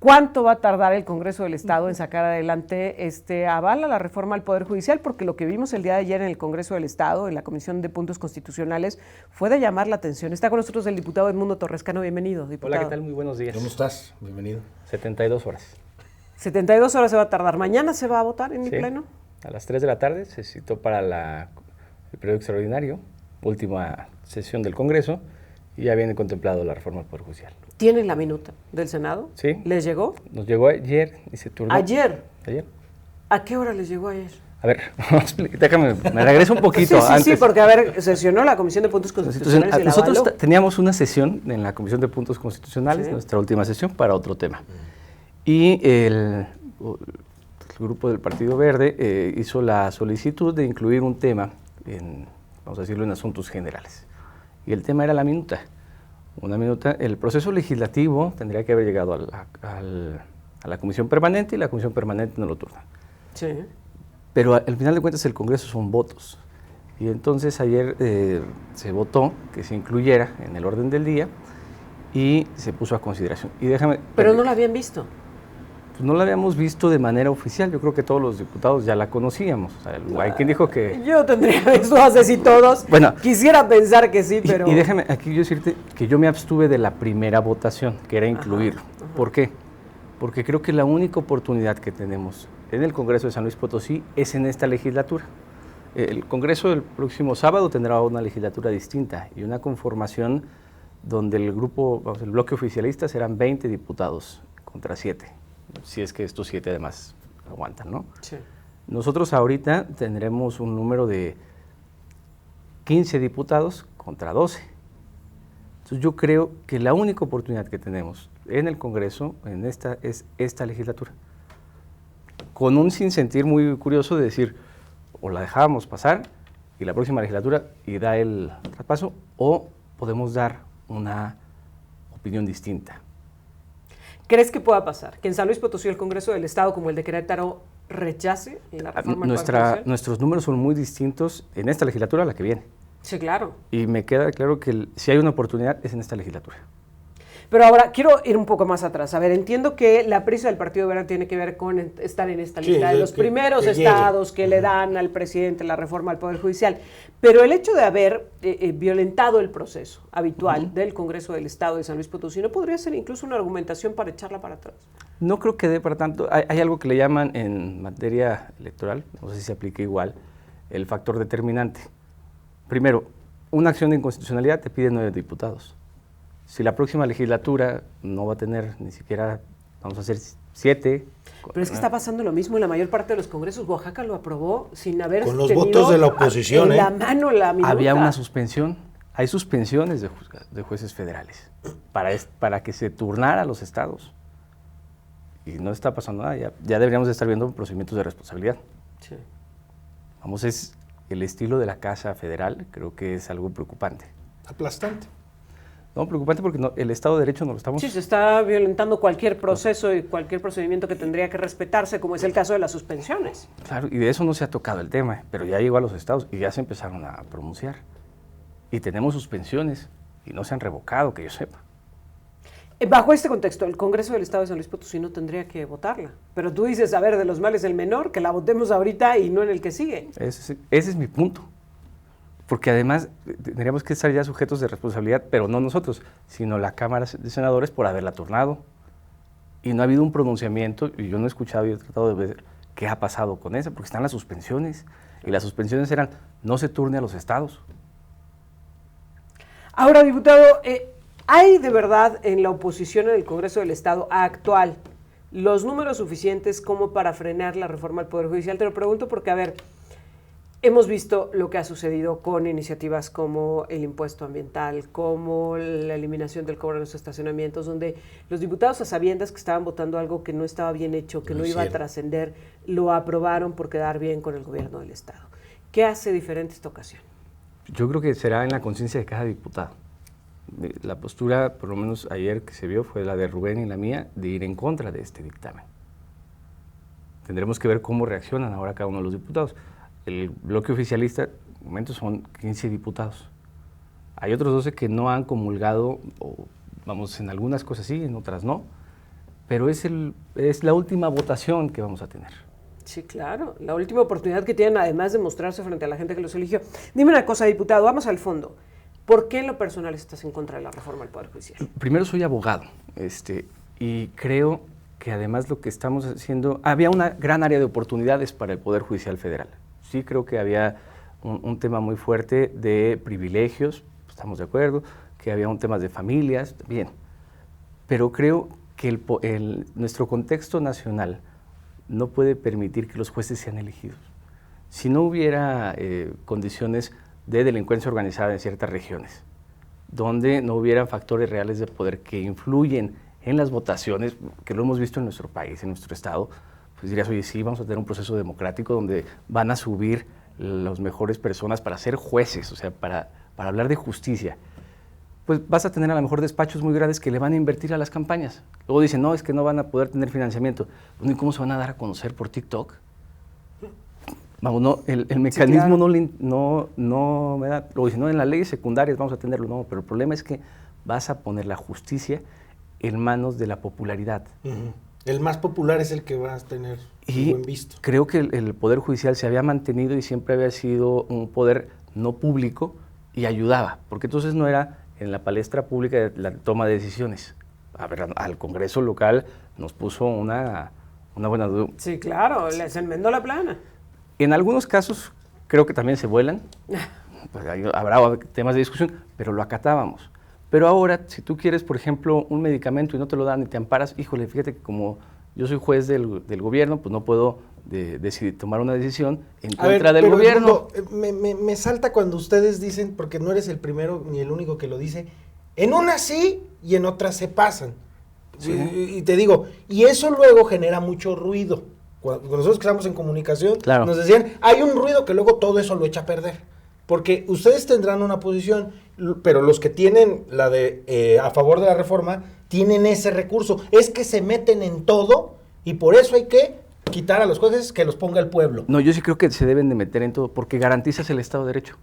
¿Cuánto va a tardar el Congreso del Estado en sacar adelante este aval a la reforma al Poder Judicial? Porque lo que vimos el día de ayer en el Congreso del Estado, en la Comisión de Puntos Constitucionales, fue de llamar la atención. Está con nosotros el diputado Edmundo Torrescano. Bienvenido, diputado. Hola, ¿qué tal? Muy buenos días. ¿Cómo estás? Bienvenido. 72 horas. 72 horas se va a tardar. ¿Mañana se va a votar en el Pleno? A las 3 de la tarde se citó para el periodo extraordinario, última sesión del Congreso, y ya viene contemplado la reforma al Poder Judicial. ¿Tienen la minuta del Senado? Sí. ¿Les llegó? Nos llegó ayer y se turnó. ¿Ayer? Ayer. ¿A qué hora les llegó ayer? A ver, déjame, me regreso un poquito antes. Sí, porque, a ver, sesionó la Comisión de Puntos Constitucionales y la nosotros avaló. teníamos una sesión en la Comisión de Puntos Constitucionales, nuestra última sesión, para otro tema. Y el grupo del Partido Verde hizo la solicitud de incluir un tema, vamos a decirlo, en asuntos generales. Y el tema era la minuta. Una minuta, el proceso legislativo tendría que haber llegado a la Comisión Permanente y la Comisión Permanente no lo turna. Sí. Pero al final de cuentas el Congreso son votos. Y entonces ayer se votó que se incluyera en el orden del día y se puso a consideración. Y déjame... Pero no la habían visto. Pues no la habíamos visto de manera oficial, yo creo que todos los diputados ya la conocíamos. O sea, hay quien dijo que... Yo tendría eso, hace sí todos. Bueno, quisiera pensar que sí, pero... Y déjame aquí yo decirte que yo me abstuve de la primera votación, que era incluirlo. Ajá. ¿Por qué? Porque creo que la única oportunidad que tenemos en el Congreso de San Luis Potosí es en esta legislatura. El Congreso del próximo sábado tendrá una legislatura distinta y una conformación donde el bloque oficialista serán 20 diputados contra 7. Si es que estos 7 además aguantan, ¿no? Sí. Nosotros ahorita tendremos un número de 15 diputados contra 12. Entonces yo creo que la única oportunidad que tenemos en el Congreso es esta legislatura. Con un sinsentir muy curioso de decir, o la dejábamos pasar y la próxima legislatura y da el traspaso, o podemos dar una opinión distinta. ¿Crees que pueda pasar? ¿Que en San Luis Potosí el Congreso del Estado, como el de Querétaro, rechace la reforma al Poder Judicial? Nuestros números son muy distintos en esta legislatura a la que viene. Sí, claro. Y me queda claro que si hay una oportunidad es en esta legislatura. Pero ahora, quiero ir un poco más atrás. A ver, entiendo que la prisa del Partido Verde tiene que ver con estar en esta lista de los primeros estados que le dan al presidente la reforma al Poder Judicial. Pero el hecho de haber violentado el proceso habitual del Congreso del Estado de San Luis Potosí, ¿no podría ser incluso una argumentación para echarla para atrás? No creo que dé para tanto. Hay algo que le llaman en materia electoral, no sé si se aplica igual, el factor determinante. Primero, una acción de inconstitucionalidad te pide 9 diputados. Si la próxima legislatura no va a tener ni siquiera, vamos a hacer 7. Pero es que está pasando lo mismo en la mayor parte de los congresos. Oaxaca lo aprobó sin haber con los votos de la oposición. En la mano la minuta. Había una suspensión. Hay suspensiones de jueces federales para que se turnara a los estados. Y no está pasando nada. Ya deberíamos de estar viendo procedimientos de responsabilidad. Sí. Vamos, es el estilo de la Casa Federal, creo que es algo preocupante. Aplastante. No, preocupante porque el Estado de Derecho no lo estamos... Sí, se está violentando cualquier proceso y cualquier procedimiento que tendría que respetarse, como es el caso de las suspensiones. Claro, y de eso no se ha tocado el tema, pero ya llegó a los estados y ya se empezaron a pronunciar. Y tenemos suspensiones y no se han revocado, que yo sepa. Bajo este contexto, el Congreso del Estado de San Luis Potosí no tendría que votarla. Pero tú dices, a ver, de los males el menor, que la votemos ahorita y no en el que sigue. Ese es mi punto. Porque además tendríamos que estar ya sujetos de responsabilidad, pero no nosotros, sino la Cámara de Senadores por haberla turnado. Y no ha habido un pronunciamiento, y yo no he escuchado y he tratado de ver qué ha pasado con eso, porque están las suspensiones. Y las suspensiones eran, no se turne a los estados. Ahora, diputado, ¿hay de verdad en la oposición en el Congreso del Estado actual los números suficientes como para frenar la reforma al Poder Judicial? Te lo pregunto porque, a ver, hemos visto lo que ha sucedido con iniciativas como el impuesto ambiental, como la eliminación del cobro de los estacionamientos, donde los diputados, a sabiendas que estaban votando algo que no estaba bien hecho, que no iba a trascender, lo aprobaron por quedar bien con el gobierno del Estado. ¿Qué hace diferente esta ocasión? Yo creo que será en la conciencia de cada diputado. La postura, por lo menos ayer que se vio, fue la de Rubén y la mía, de ir en contra de este dictamen. Tendremos que ver cómo reaccionan ahora cada uno de los diputados. El bloque oficialista, en momento son 15 diputados. Hay otros 12 que no han comulgado, o, vamos, en algunas cosas sí, en otras no. pero es la última votación que vamos a tener. Sí, claro, la última oportunidad que tienen, además de mostrarse frente a la gente que los eligió. Dime una cosa, diputado, vamos al fondo. ¿Por qué en lo personal estás en contra de la reforma del Poder Judicial? Primero, soy abogado, y creo que además lo que estamos haciendo, había una gran área de oportunidades para el Poder Judicial Federal. Sí creo que había un tema muy fuerte de privilegios, estamos de acuerdo, que había un tema de familias, bien, pero creo que nuestro contexto nacional no puede permitir que los jueces sean elegidos. Si no hubiera condiciones de delincuencia organizada en ciertas regiones, donde no hubiera factores reales de poder que influyen en las votaciones, que lo hemos visto en nuestro país, en nuestro estado, pues dirías, oye, sí, vamos a tener un proceso democrático donde van a subir las mejores personas para ser jueces, o sea, para hablar de justicia. Pues vas a tener a lo mejor despachos muy grandes que le van a invertir a las campañas. Luego dicen, no, es que no van a poder tener financiamiento. ¿Y cómo se van a dar a conocer por TikTok? Vamos, no, el mecanismo sí, claro. no me da. Luego dicen, no, en las leyes secundarias vamos a tenerlo. No, pero el problema es que vas a poner la justicia en manos de la popularidad. El más popular es el que va a tener buen visto. Creo que el Poder Judicial se había mantenido y siempre había sido un poder no público y ayudaba, porque entonces no era en la palestra pública de la toma de decisiones. A ver, al Congreso local nos puso una buena duda. Sí, claro, les enmendó la plana. En algunos casos creo que también se vuelan, pues habrá temas de discusión, pero lo acatábamos. Pero ahora, si tú quieres, por ejemplo, un medicamento y no te lo dan y te amparas, híjole, fíjate que como yo soy juez del gobierno, pues no puedo decidir tomar una decisión en contra del gobierno. Me salta cuando ustedes dicen, porque no eres el primero ni el único que lo dice, en unas sí y en otras se pasan. Sí. Y te digo, y eso luego genera mucho ruido. Cuando nosotros que estamos en comunicación, claro, nos decían, hay un ruido que luego todo eso lo echa a perder. Porque ustedes tendrán una posición, pero los que tienen la de a favor de la reforma, tienen ese recurso. Es que se meten en todo y por eso hay que quitar a los jueces, que los ponga el pueblo. No, yo sí creo que se deben de meter en todo, porque garantizas el Estado de Derecho.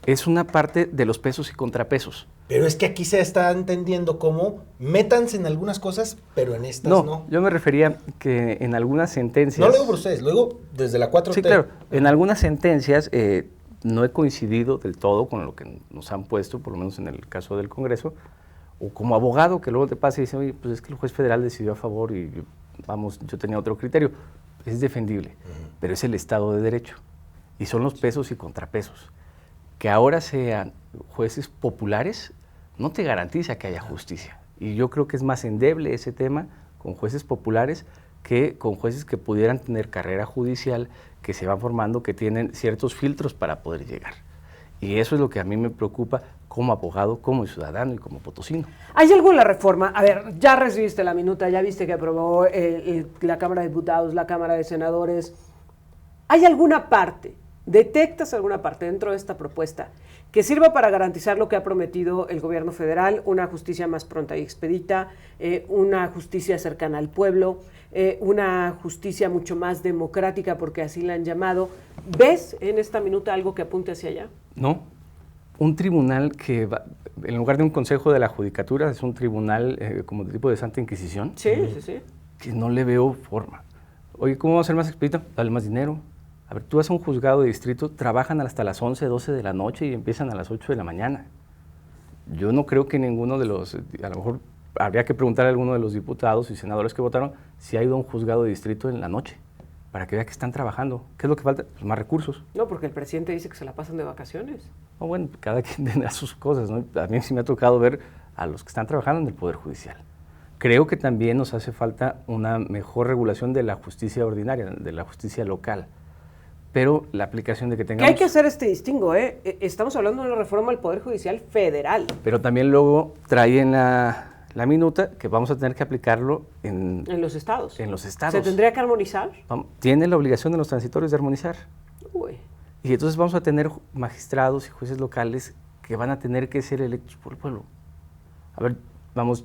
Es una parte de los pesos y contrapesos. Pero es que aquí se está entendiendo como métanse en algunas cosas, pero en estas no. Yo me refería que en algunas sentencias... No lo digo por ustedes, lo digo desde la 4T. Sí, claro. En algunas sentencias no he coincidido del todo con lo que nos han puesto, por lo menos en el caso del Congreso, o como abogado que luego te pasa y dice, oye, pues es que el juez federal decidió a favor y yo tenía otro criterio. Es defendible, pero es el Estado de Derecho y son los pesos y contrapesos. Que ahora sean jueces populares no te garantiza que haya justicia. Y yo creo que es más endeble ese tema con jueces populares que con jueces que pudieran tener carrera judicial, que se van formando, que tienen ciertos filtros para poder llegar. Y eso es lo que a mí me preocupa como abogado, como ciudadano y como potosino. ¿Hay algo en la reforma? A ver, ya recibiste la minuta, ya viste que aprobó la Cámara de Diputados, la Cámara de Senadores. ¿Hay alguna parte, detectas alguna parte dentro de esta propuesta que sirva para garantizar lo que ha prometido el gobierno federal, una justicia más pronta y expedita, una justicia cercana al pueblo, una justicia mucho más democrática, porque así la han llamado? ¿Ves en esta minuta algo que apunte hacia allá? No. Un tribunal que va, en lugar de un consejo de la judicatura, es un tribunal como de tipo de Santa Inquisición. Sí, sí. Que no le veo forma. Oye, ¿cómo vamos a ser más expedito? Dale más dinero. A ver, tú vas a un juzgado de distrito, trabajan hasta las 11, 12 de la noche y empiezan a las 8 de la mañana. Yo no creo que ninguno de los, a lo mejor habría que preguntar a alguno de los diputados y senadores que votaron si ha ido a un juzgado de distrito en la noche, para que vea que están trabajando. ¿Qué es lo que falta? Pues más recursos. No, porque el presidente dice que se la pasan de vacaciones. No, bueno, cada quien tendrá sus cosas, ¿no? A mí sí me ha tocado ver a los que están trabajando en el Poder Judicial. Creo que también nos hace falta una mejor regulación de la justicia ordinaria, de la justicia local. Pero la aplicación de que tengamos... Que hay que hacer este distingo, ¿eh? Estamos hablando de una reforma del Poder Judicial federal. Pero también luego traen la minuta que vamos a tener que aplicarlo en los estados. En los estados. ¿Se tendría que armonizar? Tiene la obligación de los transitorios de armonizar. Uy. Y entonces vamos a tener magistrados y jueces locales que van a tener que ser electos por el pueblo. A ver, vamos,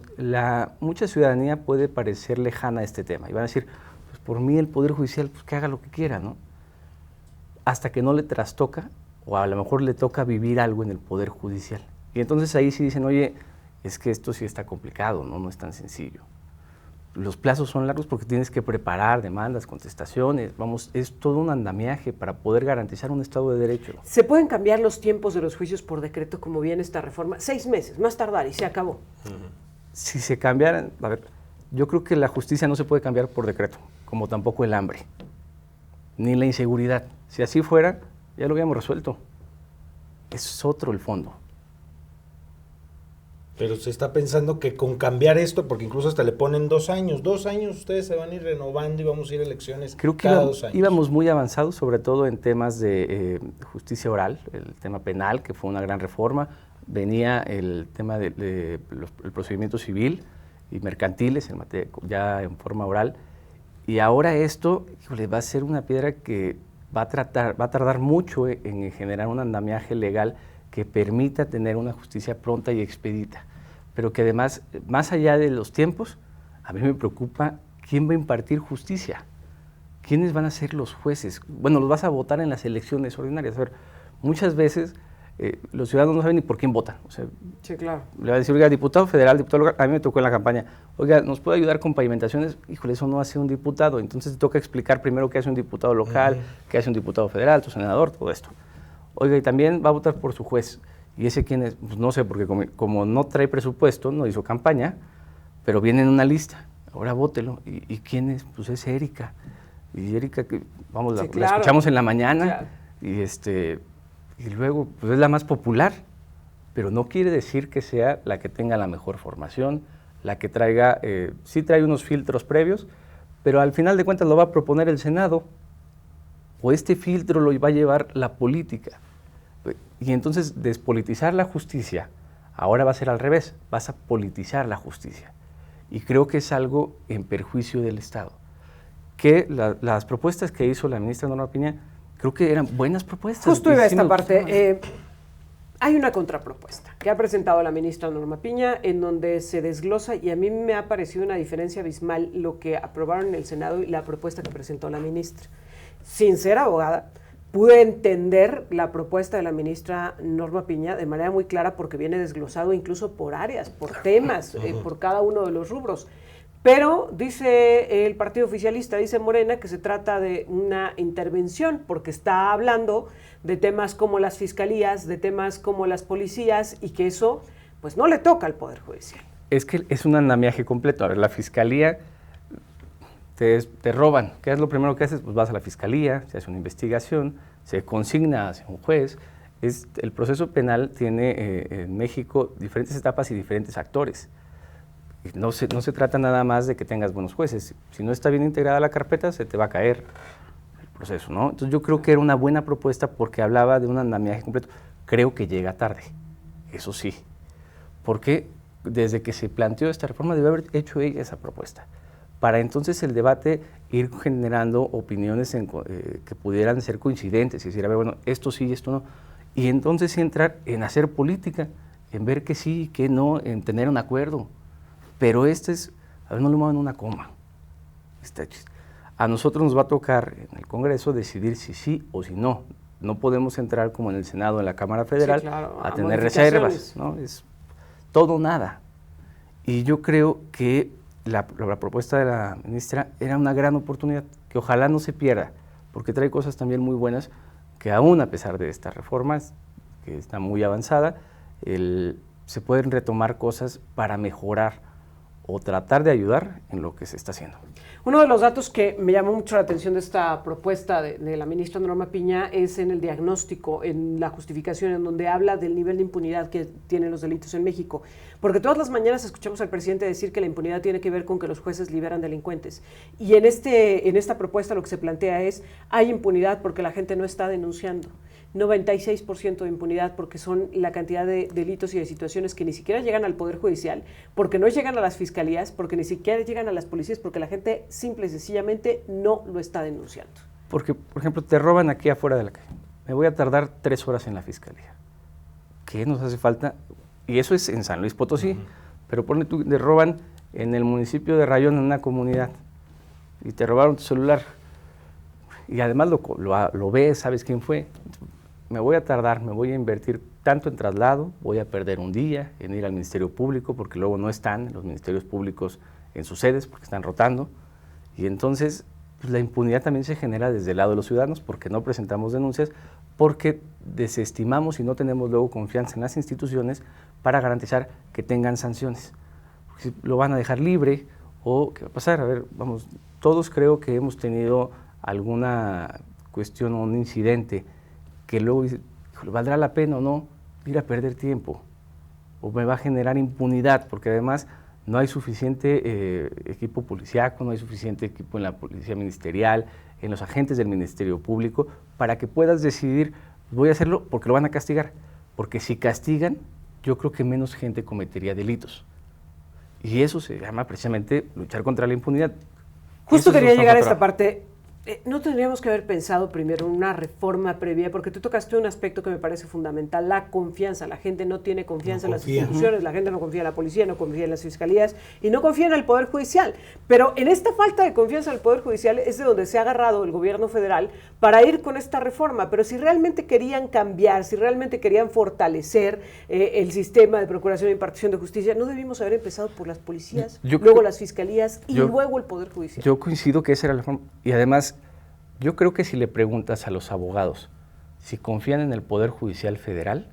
mucha ciudadanía puede parecer lejana a este tema y van a decir, pues por mí el Poder Judicial, pues que haga lo que quiera, ¿no? Hasta que no le trastoca, o a lo mejor le toca vivir algo en el Poder Judicial. Y entonces ahí sí dicen, oye, es que esto sí está complicado, ¿no? No es tan sencillo. los plazos son largos porque tienes que preparar demandas, contestaciones, vamos, es todo un andamiaje para poder garantizar un Estado de Derecho. ¿Se pueden cambiar los tiempos de los juicios por decreto como viene esta reforma? 6 meses, más tardar y se acabó. Si se cambiaran, a ver, yo creo que la justicia no se puede cambiar por decreto, como tampoco el hambre, ni la inseguridad. Si así fuera, ya lo habíamos resuelto. Es otro el fondo. Pero se está pensando que con cambiar esto, porque incluso hasta le ponen 2 años, 2 años ustedes se van a ir renovando y vamos a ir a elecciones Creo que cada 2 años. íbamos muy avanzados, sobre todo en temas de justicia oral, el tema penal, que fue una gran reforma. Venía el tema del procedimiento civil y mercantiles ya en forma oral. Y ahora esto, híjole, va a ser una piedra que va a tardar mucho en generar un andamiaje legal que permita tener una justicia pronta y expedita, pero que además, más allá de los tiempos, a mí me preocupa quién va a impartir justicia, quiénes van a ser los jueces. Bueno, los vas a votar en las elecciones ordinarias. A ver, muchas veces los ciudadanos no saben ni por quién votan. O sea, sí, claro. Le va a decir, oiga, diputado federal, diputado local, a mí me tocó en la campaña, oiga, ¿nos puede ayudar con pavimentaciones? Híjole, eso no hace un diputado, entonces te toca explicar primero qué hace un diputado local, qué hace un diputado federal, tu senador, todo esto. Oiga, y también va a votar por su juez. ¿Y ese quién es? Pues no sé, porque como no trae presupuesto, no hizo campaña, pero viene en una lista. Ahora vótelo. ¿Y quién es? Pues es Erika. Y Erika, que vamos, sí, la escuchamos en la mañana, claro. y luego pues es la más popular, pero no quiere decir que sea la que tenga la mejor formación, la que traiga, sí trae unos filtros previos, pero al final de cuentas lo va a proponer el Senado, o este filtro lo va a llevar la política. Y entonces despolitizar la justicia, ahora va a ser al revés, vas a politizar la justicia. Y creo que es algo en perjuicio del Estado. Que las propuestas que hizo la ministra Norma Piña, creo que eran buenas propuestas. Justo iba a esta parte. Hay una contrapropuesta que ha presentado la ministra Norma Piña en donde se desglosa, y a mí me ha parecido una diferencia abismal lo que aprobaron en el Senado y la propuesta que presentó la ministra. Sin ser abogada, pude entender la propuesta de la ministra Norma Piña de manera muy clara porque viene desglosado incluso por áreas, por temas, por cada uno de los rubros. Pero dice el partido oficialista, dice Morena, que se trata de una intervención porque está hablando de temas como las fiscalías, de temas como las policías, y que eso pues no le toca al Poder Judicial. Es que es un andamiaje completo. A ver, la fiscalía te roban. ¿Qué es lo primero que haces? Pues vas a la fiscalía, se hace una investigación, se consigna hacia un juez. El proceso penal tiene en México diferentes etapas y diferentes actores. No se trata nada más de que tengas buenos jueces. Si no está bien integrada la carpeta, se te va a caer el proceso, ¿no? Entonces yo creo que era una buena propuesta porque hablaba de un andamiaje completo. Creo que llega tarde, eso sí. Porque desde que se planteó esta reforma debe haber hecho ella esa propuesta. Para entonces el debate ir generando opiniones que pudieran ser coincidentes y decir, a ver, bueno, esto sí y esto no. Y entonces entrar en hacer política, en ver que sí y que no, en tener un acuerdo. Pero a ver, no le muevan una coma. A nosotros nos va a tocar en el Congreso decidir si sí o si no. No podemos entrar como en el Senado, en la Cámara Federal, sí, claro, a tener reservas, ¿no? Es todo o nada. Y yo creo que la propuesta de la ministra era una gran oportunidad, que ojalá no se pierda, porque trae cosas también muy buenas, que aún a pesar de estas reformas, que está muy avanzada, se pueden retomar cosas para mejorar o tratar de ayudar en lo que se está haciendo. Uno de los datos que me llamó mucho la atención de esta propuesta de la ministra Norma Piña es en el diagnóstico, en la justificación, en donde habla del nivel de impunidad que tienen los delitos en México. Porque todas las mañanas escuchamos al presidente decir que la impunidad tiene que ver con que los jueces liberan delincuentes. Y en esta propuesta lo que se plantea es, hay impunidad porque la gente no está denunciando. 96% de impunidad porque son la cantidad de delitos y de situaciones que ni siquiera llegan al Poder Judicial, porque no llegan a las fiscalías, porque ni siquiera llegan a las policías, porque la gente simple y sencillamente no lo está denunciando. Porque, por ejemplo, te roban aquí afuera de la calle. Me voy a tardar 3 horas en la fiscalía. ¿Qué nos hace falta? Y eso es en San Luis Potosí, pero ponle tú, te roban en el municipio de Rayón, en una comunidad, y te robaron tu celular. Y además lo ves, sabes quién fue. Me voy a tardar, me voy a invertir tanto en traslado, voy a perder un día en ir al Ministerio Público, porque luego no están los ministerios públicos en sus sedes porque están rotando. Y entonces pues, la impunidad también se genera desde el lado de los ciudadanos porque no presentamos denuncias, porque desestimamos y no tenemos luego confianza en las instituciones para garantizar que tengan sanciones. Porque si lo van a dejar libre o ¿qué va a pasar? A ver, vamos, todos creo que hemos tenido alguna cuestión o un incidente que luego dice, ¿valdrá la pena o no ir a perder tiempo? ¿O me va a generar impunidad? Porque además no hay suficiente equipo policíaco, no hay suficiente equipo en la policía ministerial, en los agentes del Ministerio Público, para que puedas decidir, voy a hacerlo porque lo van a castigar. Porque si castigan, yo creo que menos gente cometería delitos. Y eso se llama precisamente luchar contra la impunidad. Justo Eso quería es llegar a nuestro esta parte. ¿No tendríamos que haber pensado primero en una reforma previa? Porque tú tocaste un aspecto que me parece fundamental, la confianza. La gente no tiene confianza en las instituciones, la gente no confía en la policía, no confía en las fiscalías y no confía en el Poder Judicial. Pero en esta falta de confianza en el Poder Judicial es de donde se ha agarrado el gobierno federal para ir con esta reforma. Pero si realmente querían cambiar, si realmente querían fortalecer el sistema de procuración e impartición de justicia, no debimos haber empezado por las policías, luego las fiscalías y luego el Poder Judicial. Yo coincido que esa era la reforma. Y además, yo creo que si le preguntas a los abogados si confían en el Poder Judicial Federal,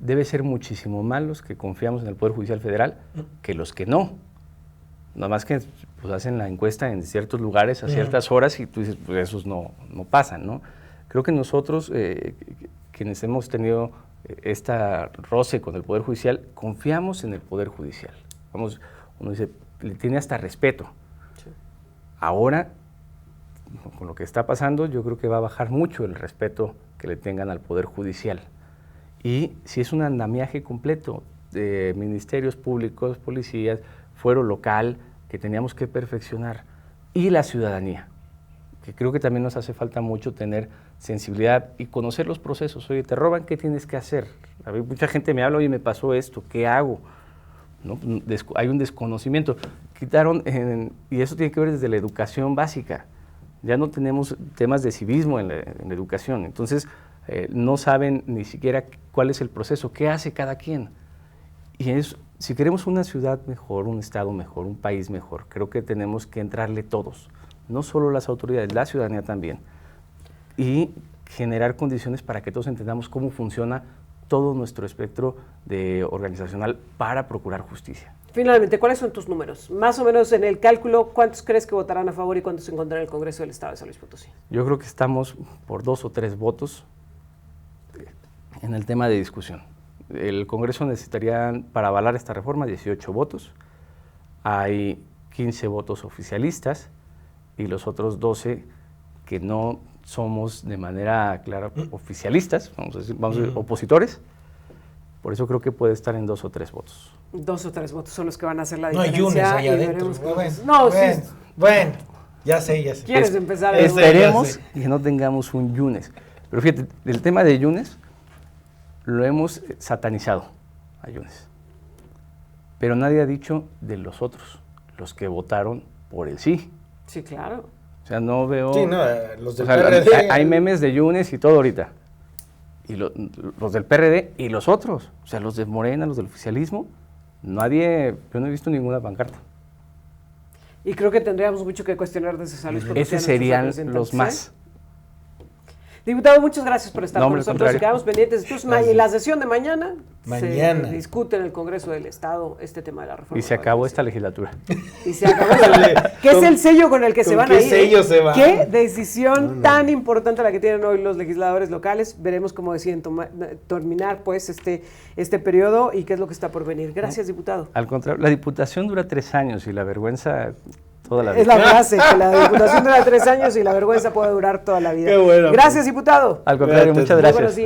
debe ser muchísimo más los que confiamos en el Poder Judicial Federal que los que no. Nada más que pues, hacen la encuesta en ciertos lugares a ciertas horas y tú dices, pues esos no pasan, ¿no? Creo que nosotros, quienes hemos tenido esta roce con el Poder Judicial, confiamos en el Poder Judicial. Vamos, uno dice, le tiene hasta respeto. Sí. Ahora, con lo que está pasando, yo creo que va a bajar mucho el respeto que le tengan al Poder Judicial. Y si es un andamiaje completo de ministerios públicos, policías, fuero local, que teníamos que perfeccionar, y la ciudadanía, que creo que también nos hace falta mucho tener sensibilidad y conocer los procesos. Oye, te roban, ¿qué tienes que hacer? A ver, mucha gente me habla, oye, me pasó esto, ¿qué hago? ¿No? Hay un desconocimiento. Quitaron, y eso tiene que ver desde la educación básica. Ya no tenemos temas de civismo en la educación, entonces no saben ni siquiera cuál es el proceso, qué hace cada quien. Y si queremos una ciudad mejor, un estado mejor, un país mejor, creo que tenemos que entrarle todos, no solo las autoridades, la ciudadanía también, y generar condiciones para que todos entendamos cómo funciona todo nuestro espectro organizacional para procurar justicia. Finalmente, ¿cuáles son tus números? Más o menos en el cálculo, ¿cuántos crees que votarán a favor y cuántos en contra en el Congreso del Estado de San Luis Potosí? Yo creo que estamos por 2 o 3 votos en el tema de discusión. El Congreso necesitaría, para avalar esta reforma, 18 votos. Hay 15 votos oficialistas y los otros 12 que no somos de manera clara oficialistas, vamos a decir opositores. Por eso creo que puede estar en 2 o 3 votos. 2 o 3 votos son los que van a hacer la diferencia. No hay Yunes allá adentro. Bueno, ya sé. ¿Quieres empezar? Esperemos que no tengamos un Yunes. Pero fíjate, el tema de Yunes lo hemos satanizado a Yunes. Pero nadie ha dicho de los otros, los que votaron por el sí. Sí, claro. O sea, no veo... Sí, no, los del PRD... Hay memes de Yunes y todo ahorita. Y los del PRD y los otros, o sea, los de Morena, los del oficialismo, yo no he visto ninguna pancarta. Y creo que tendríamos mucho que cuestionar de San Luis Potosí. Esos serían los más. Diputado, muchas gracias por estar con nosotros. Contrario. Quedamos pendientes. Entonces, en la sesión de mañana se discute en el Congreso del Estado este tema de la reforma. Y se acabó esta legislatura. Y se acabó ¿Qué es el sello con el que se van a ir? ¿Qué sello se va? ¿Qué decisión tan importante la que tienen hoy los legisladores locales? Veremos cómo deciden terminar pues este periodo y qué es lo que está por venir. Gracias, diputado. Al contrario, la diputación dura 3 años y la vergüenza toda la vida. Es la frase, que la diputación dura 3 años y la vergüenza puede durar toda la vida. Qué bueno. Gracias, diputado. Al contrario, muchas gracias.